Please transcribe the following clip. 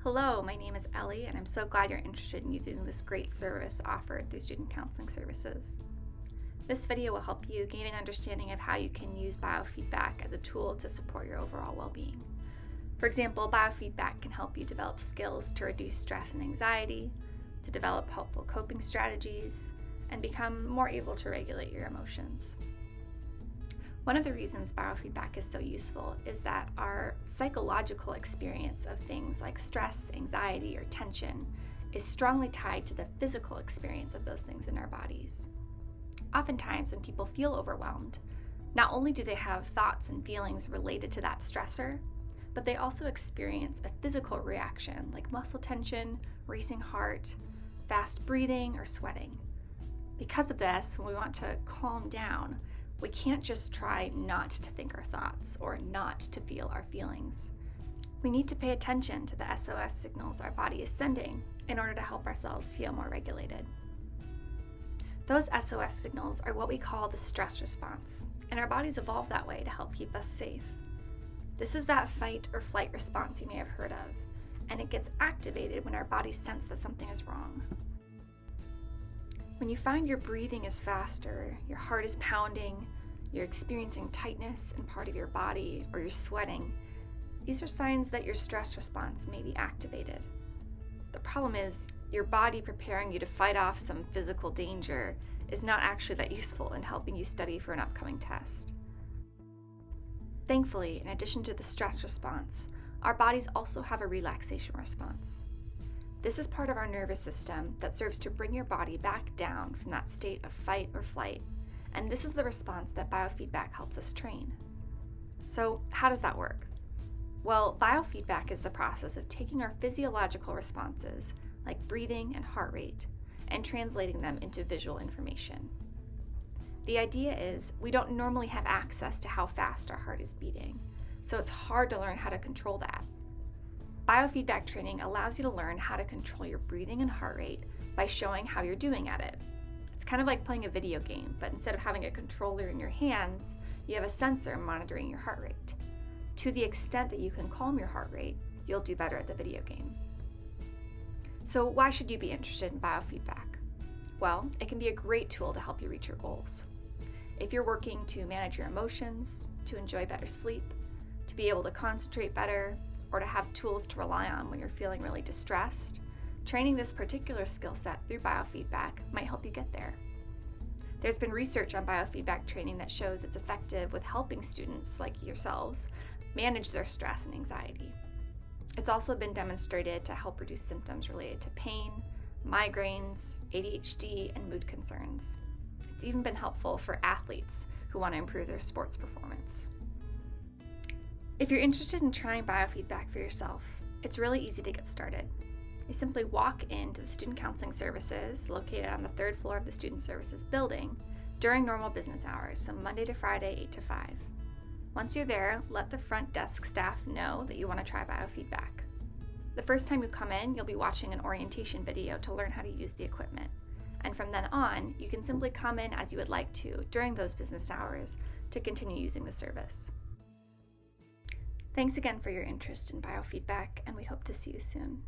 Hello, my name is Ellie, and I'm so glad you're interested in using this great service offered through Student Counseling Services. This video will help you gain an understanding of how you can use biofeedback as a tool to support your overall well-being. For example, biofeedback can help you develop skills to reduce stress and anxiety, to develop helpful coping strategies, and become more able to regulate your emotions. One of the reasons biofeedback is so useful is that our psychological experience of things like stress, anxiety, or tension is strongly tied to the physical experience of those things in our bodies. Oftentimes, when people feel overwhelmed, not only do they have thoughts and feelings related to that stressor, but they also experience a physical reaction like muscle tension, racing heart, fast breathing, or sweating. Because of this, when we want to calm down, we can't just try not to think our thoughts or not to feel our feelings. We need to pay attention to the SOS signals our body is sending in order to help ourselves feel more regulated. Those SOS signals are what we call the stress response, and our bodies evolved that way to help keep us safe. This is that fight or flight response you may have heard of, and it gets activated when our bodies sense that something is wrong. When you find your breathing is faster, your heart is pounding, you're experiencing tightness in part of your body, or you're sweating, these are signs that your stress response may be activated. The problem is, your body preparing you to fight off some physical danger is not actually that useful in helping you study for an upcoming test. Thankfully, in addition to the stress response, our bodies also have a relaxation response. This is part of our nervous system that serves to bring your body back down from that state of fight or flight, and this is the response that biofeedback helps us train. So, how does that work? Well, biofeedback is the process of taking our physiological responses, like breathing and heart rate, and translating them into visual information. The idea is we don't normally have access to how fast our heart is beating, so it's hard to learn how to control that. Biofeedback training allows you to learn how to control your breathing and heart rate by showing how you're doing at it. It's kind of like playing a video game, but instead of having a controller in your hands, you have a sensor monitoring your heart rate. To the extent that you can calm your heart rate, you'll do better at the video game. So why should you be interested in biofeedback? Well, it can be a great tool to help you reach your goals. If you're working to manage your emotions, to enjoy better sleep, to be able to concentrate better, or to have tools to rely on when you're feeling really distressed, training this particular skill set through biofeedback might help you get there. There's been research on biofeedback training that shows it's effective with helping students like yourselves manage their stress and anxiety. It's also been demonstrated to help reduce symptoms related to pain, migraines, ADHD, and mood concerns. It's even been helpful for athletes who want to improve their sports performance. If you're interested in trying biofeedback for yourself, it's really easy to get started. You simply walk into the Student Counseling Services located on the 3rd floor of the Student Services building during normal business hours, so Monday to Friday, 8 to 5. Once you're there, let the front desk staff know that you want to try biofeedback. The first time you come in, you'll be watching an orientation video to learn how to use the equipment. And from then on, you can simply come in as you would like to during those business hours to continue using the service. Thanks again for your interest in biofeedback, and we hope to see you soon.